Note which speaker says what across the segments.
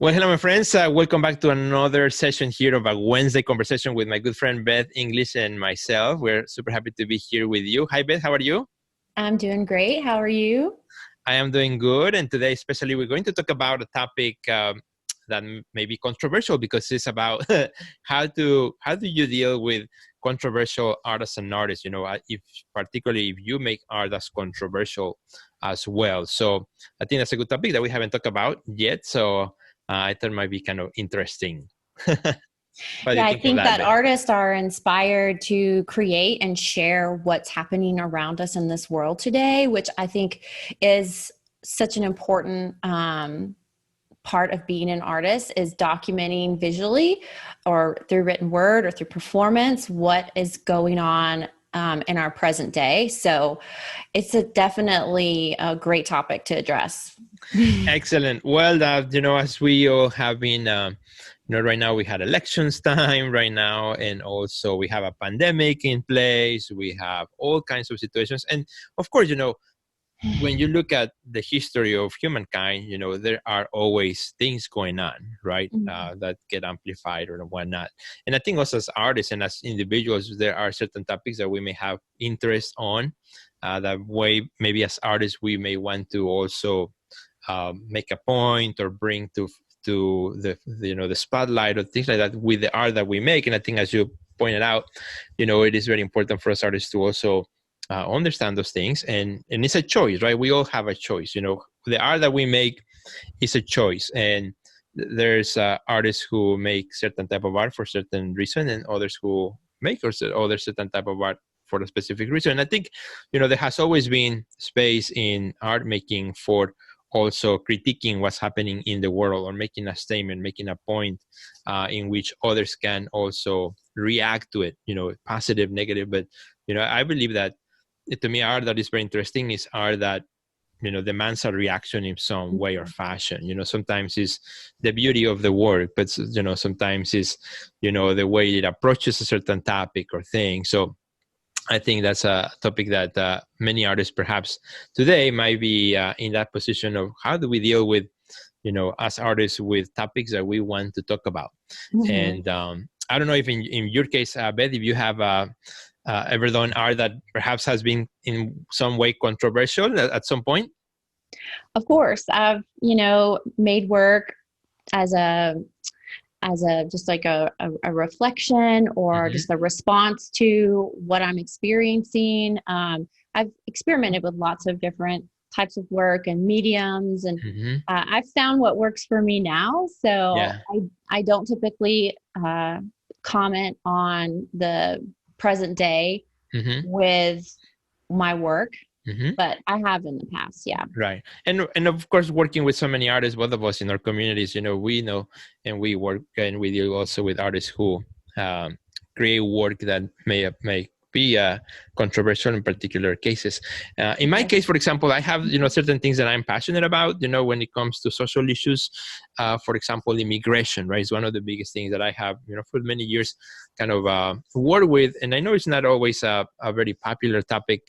Speaker 1: Well, hello, my friends. Welcome back to another session here of a Wednesday conversation with my good friend Beth English and myself. We're super happy to be here with you. Hi, Beth. How are you?
Speaker 2: I'm doing great. How are you?
Speaker 1: I am doing good. And today, especially, we're going to talk about a topic that may be controversial because it's about how do you deal with controversial art as an artist? If particularly if you make art that's controversial as well. So I think that's a good topic that we haven't talked about yet. So I thought it might be kind of interesting. What do you
Speaker 2: Yeah, I
Speaker 1: think of
Speaker 2: think
Speaker 1: that,
Speaker 2: that
Speaker 1: Beth?
Speaker 2: artists are inspired to create and share what's happening around us in this world today, which I think is such an important part of being an artist is documenting visually or through written word or through performance what is going on in our present day. So it's definitely a great topic to address.
Speaker 1: Excellent. Well, as we all have been, right now we had elections time right now, and also we have a pandemic in place. We have all kinds of situations. And of course, when you look at the history of humankind, there are always things going on, right? That get amplified or whatnot. And I think also as artists and as individuals, there are certain topics that we may have interest on. That way, maybe as artists, we may want to also make a point or bring to the spotlight or things like that with the art that we make. And I think, as you pointed out, it is very important for us artists to also understand those things, and it's a choice, right? We all have a choice. The art that we make is a choice, and there's artists who make certain type of art for certain reason, and others who make other certain type of art for a specific reason. And I think there has always been space in art making for also critiquing what's happening in the world or making a statement, making a point in which others can also react to it, positive, negative. But I believe that, to me, art that is very interesting is art that demands a reaction in some way or fashion. Sometimes it's the beauty of the work, but sometimes it's the way it approaches a certain topic or thing. So I think that's a topic that many artists perhaps today might be in that position of how do we deal with, as artists, with topics that we want to talk about.
Speaker 2: Mhm.
Speaker 1: And I don't know if in your case, Beth, if you have ever done art that perhaps has been in some way controversial at some point.
Speaker 2: Of course, I've made work as a just like a reflection or
Speaker 1: Mm-hmm.
Speaker 2: just a response to what I'm experiencing. I've experimented with lots of different types of work and mediums, and
Speaker 1: Mm-hmm.
Speaker 2: I've found what works for me now. So
Speaker 1: Yeah.
Speaker 2: I don't typically comment on the present day
Speaker 1: Mm-hmm.
Speaker 2: with my work,
Speaker 1: Mm-hmm.
Speaker 2: but I have in the past. Yeah.
Speaker 1: Right. And of course, working with so many artists, both of us in our communities, we know, and we work and we deal also with artists who um, create work that may be controversial in particular cases. In my case, for example, I have certain things that I'm passionate about. When it comes to social issues, for example, immigration. Right, is one of the biggest things that I have for many years kind of worked with, and I know it's not always a very popular topic.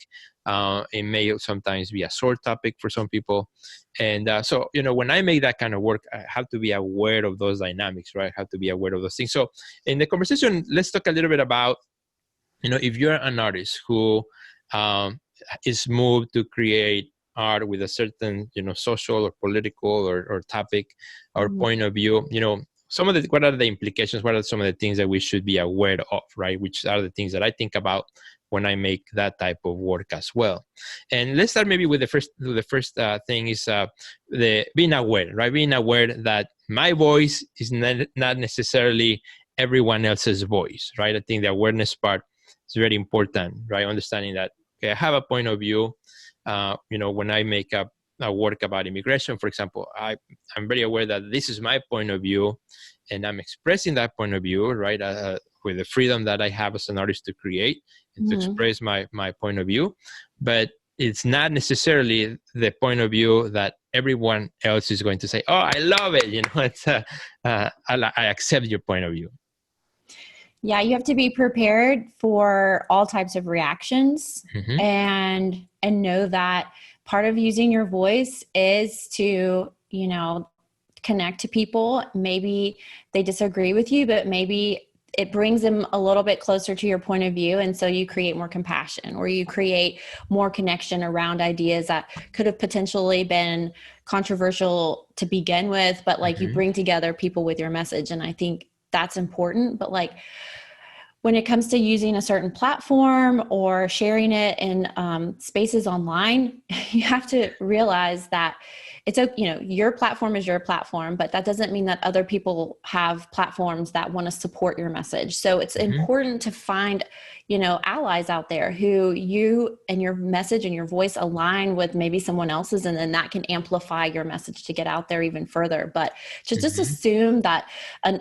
Speaker 1: It may sometimes be a sore topic for some people. And so, when I make that kind of work, I have to be aware of those dynamics, right? I have to be aware of those things. So in the conversation, let's talk a little bit about, if you're an artist who um, is moved to create art with a certain, social or political or topic or
Speaker 2: Mhm.
Speaker 1: point of view, what are the implications? What are some of the things that we should be aware of, right? Which are the things that I think about when I make that type of work as well. And let's start maybe with the first thing is the being aware, right? Being aware that my voice is not necessarily everyone else's voice, right? I think the awareness part is very important, right? Understanding that, okay, I have a point of view. When I make a work about immigration, for example, I'm very aware that this is my point of view, and I'm expressing that point of view, right? With the freedom that I have as an artist to create and to
Speaker 2: Mhm.
Speaker 1: express my point of view, but it's not necessarily the point of view that everyone else is going to say, "Oh, I love it." It's I accept your point of view.
Speaker 2: Yeah, you have to be prepared for all types of reactions
Speaker 1: Hmm.
Speaker 2: and know that part of using your voice is to, connect to people. Maybe they disagree with you, but maybe it brings them a little bit closer to your point of view. And so you create more compassion, or you create more connection around ideas that could have potentially been controversial to begin with, but like you bring together people with your message. And I think that's important. But like, when it comes to using a certain platform or sharing it in spaces online, you have to realize that it's, your platform is your platform, but that doesn't mean that other people have platforms that want to support your message. So it's important to find, allies out there who you and your message and your voice align with maybe someone else's, and then that can amplify your message to get out there even further. But to just assume that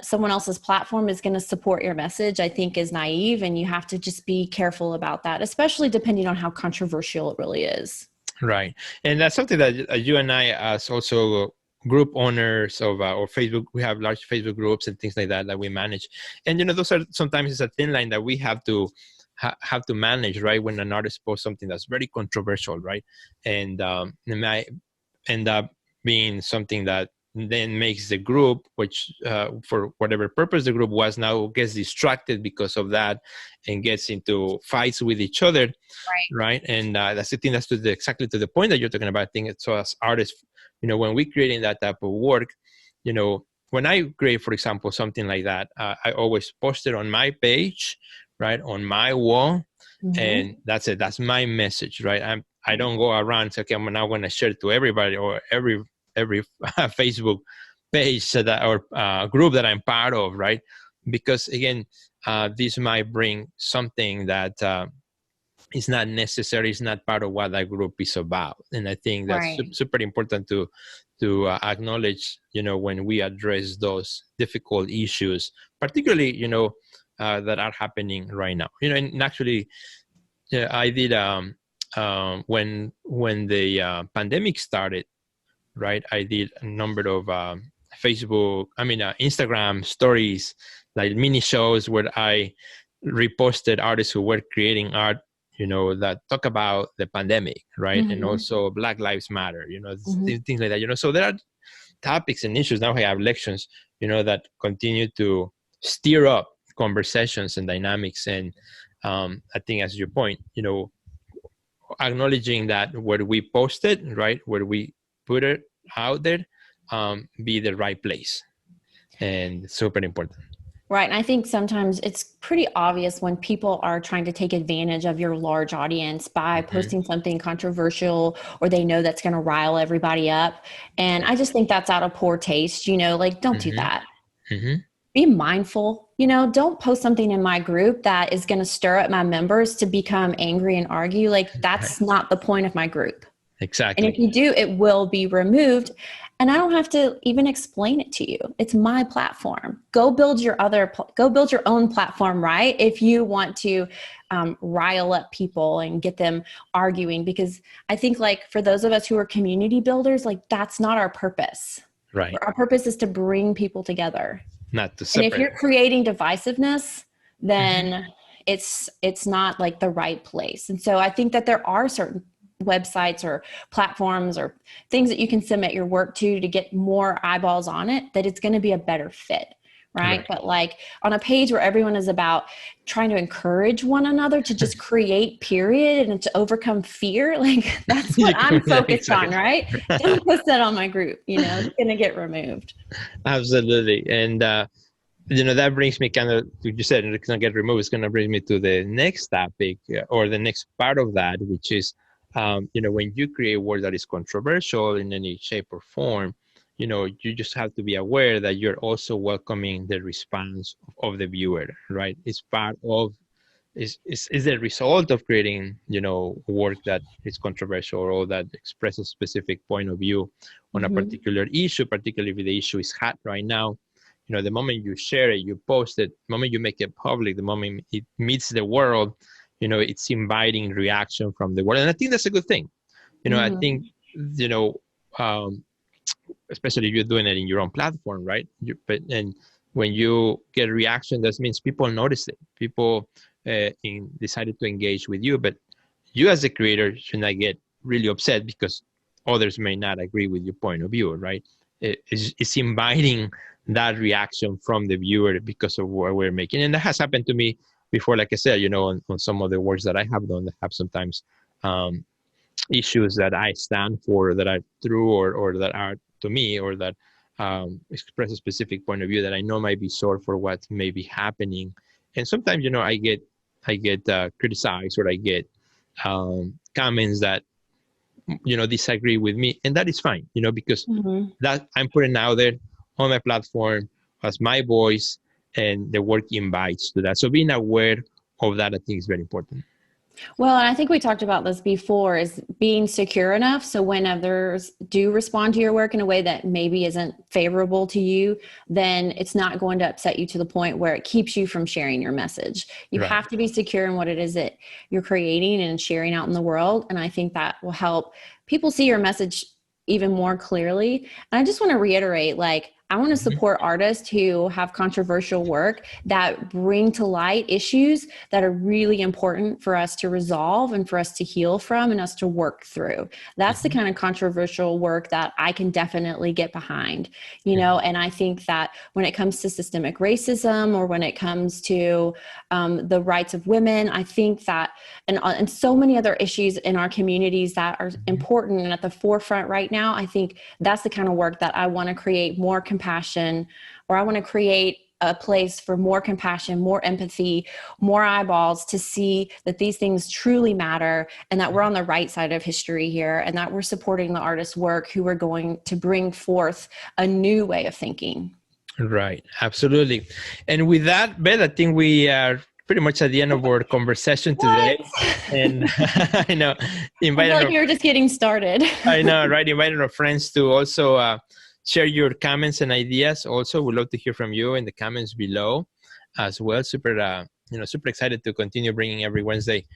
Speaker 2: someone else's platform is going to support your message, I think is naive, and you have to just be careful about that, especially depending on how controversial it really is.
Speaker 1: Right. And that's something that you and I, as also group owners of or Facebook, we have large Facebook groups and things like that we manage. And, those are sometimes it's a thin line that we have to have to manage, right? When an artist posts something that's very controversial, right? And it might end up being something that then makes the group, which for whatever purpose the group was, now gets distracted because of that and gets into fights with each other, right? And that's the thing, that's exactly to the point that you're talking about. I think so as artists, when we're creating that type of work, when I create, for example, something like that, I always post it on my page, right, on my wall, and that's it. That's my message, right? I don't go around and say, okay, I'm now going to share it to everybody or every Facebook page or group that I'm part of, right? Because again, this might bring something that is not necessary, it's not part of what that group is about. And I think that's super important to acknowledge, when we address those difficult issues, particularly, that are happening right now. And actually, I did when the pandemic started, right? I did a number of Instagram stories, like mini shows where I reposted artists who were creating art, that talk about the pandemic, right? And also Black Lives Matter, things like that, So there are topics and issues. Now we have elections, that continue to stir up conversations and dynamics. And I think, as your point, acknowledging that where we post it, right, where we put it out there, be the right place, and super important.
Speaker 2: Right. And I think sometimes it's pretty obvious when people are trying to take advantage of your large audience by posting something controversial, or they know that's going to rile everybody up. And I just think that's out of poor taste, don't do that. Be mindful, don't post something in my group that is going to stir up my members to become angry and argue. Like, that's not the point of my group.
Speaker 1: Exactly.
Speaker 2: And if you do, it will be removed. And I don't have to even explain it to you. It's my platform. Go build your own platform, right? If you want to rile up people and get them arguing, because I think, like, for those of us who are community builders, like, that's not our purpose.
Speaker 1: Right.
Speaker 2: Our purpose is to bring people together.
Speaker 1: Not to separate.
Speaker 2: And if you're creating divisiveness, then it's not like the right place. And so I think that there are certain websites or platforms or things that you can submit your work to get more eyeballs on it, that it's going to be a better fit, right? But like on a page where everyone is about trying to encourage one another to just create, period, and to overcome fear, like, that's what I'm focused on, right? Don't post that on my group, it's going to get removed.
Speaker 1: Absolutely. And that brings me kind of, like you said, it's going to get removed. It's going to bring me to the next topic, or the next part of that, which is when you create work that is controversial in any shape or form, you just have to be aware that you're also welcoming the response of the viewer, right? It's part of, is the result of creating, work that is controversial or that expresses a specific point of view on a particular issue, particularly if the issue is hot right now. The moment you share it, you post it, the moment you make it public, the moment it meets the world, it's inviting reaction from the world. And I think that's a good thing. I think, especially if you're doing it in your own platform, right? And when you get reaction, that means people notice it. People decided to engage with you, but you as a creator should not get really upset because others may not agree with your point of view, right? it's inviting that reaction from the viewer because of what we're making. And that has happened to me before, like I said, on some of the works that I have done that have sometimes issues that I stand for, that are true, or that are to me, or that express a specific point of view that I know might be sore for what may be happening. And sometimes, I get criticized, or I get comments that disagree with me, and that is fine, because that I'm putting out there on my platform as my voice, and the work invites to that. So being aware of that, I think, is very important.
Speaker 2: Well, and I think we talked about this before, is being secure enough so when others do respond to your work in a way that maybe isn't favorable to you, then it's not going to upset you to the point where it keeps you from sharing your message. You have to be secure in what it is that you're creating and sharing out in the world. And I think that will help people see your message even more clearly. And I just want to reiterate, I want to support artists who have controversial work that bring to light issues that are really important for us to resolve and for us to heal from and us to work through. That's the kind of controversial work that I can definitely get behind, and I think that when it comes to systemic racism, or when it comes to the rights of women, I think that, and so many other issues in our communities that are important and at the forefront right now, I think that's the kind of work that I want to create more compassion, or I want to create a place for more compassion, more empathy, more eyeballs to see that these things truly matter, and that we're on the right side of history here, and that we're supporting the artists' work who are going to bring forth a new way of thinking.
Speaker 1: Right. Absolutely. And with that, Beth, I think we are pretty much at the end of our conversation today. And I know,
Speaker 2: we were just getting started.
Speaker 1: I know, right? Inviting our friends to also share your comments and ideas. Also, we'd love to hear from you in the comments below as well. Super excited to continue bringing every Wednesday,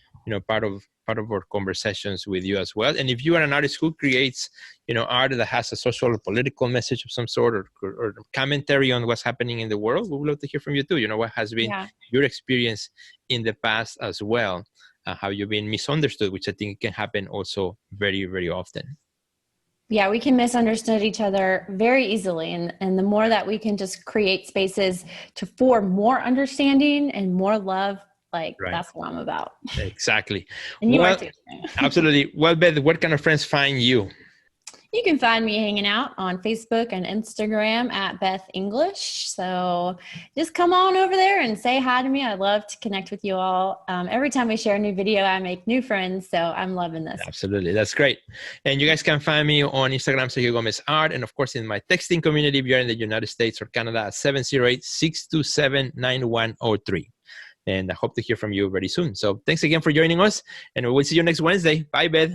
Speaker 1: part of our conversations with you as well. And if you are an artist who creates, art that has a social or political message of some sort, or commentary on what's happening in the world, we would love to hear from you too. What has been your experience in the past as well? How you've been misunderstood, which I think can happen also very, very often.
Speaker 2: Yeah, we can misunderstand each other very easily. And the more that we can just create spaces for more understanding and more love, that's what I'm about.
Speaker 1: Exactly.
Speaker 2: And you are too.
Speaker 1: Absolutely. Well, Beth, where can our friends find you?
Speaker 2: You can find me hanging out on Facebook and Instagram at Beth English. So just come on over there and say hi to me. I love to connect with you all. Every time we share a new video, I make new friends. So I'm loving this.
Speaker 1: Absolutely. That's great. And you guys can find me on Instagram, Sergio Gomez Art. And of course, in my texting community, if you're in the United States or Canada, at 708-627-9103. And I hope to hear from you very soon. So thanks again for joining us. And we will see you next Wednesday. Bye, Beth.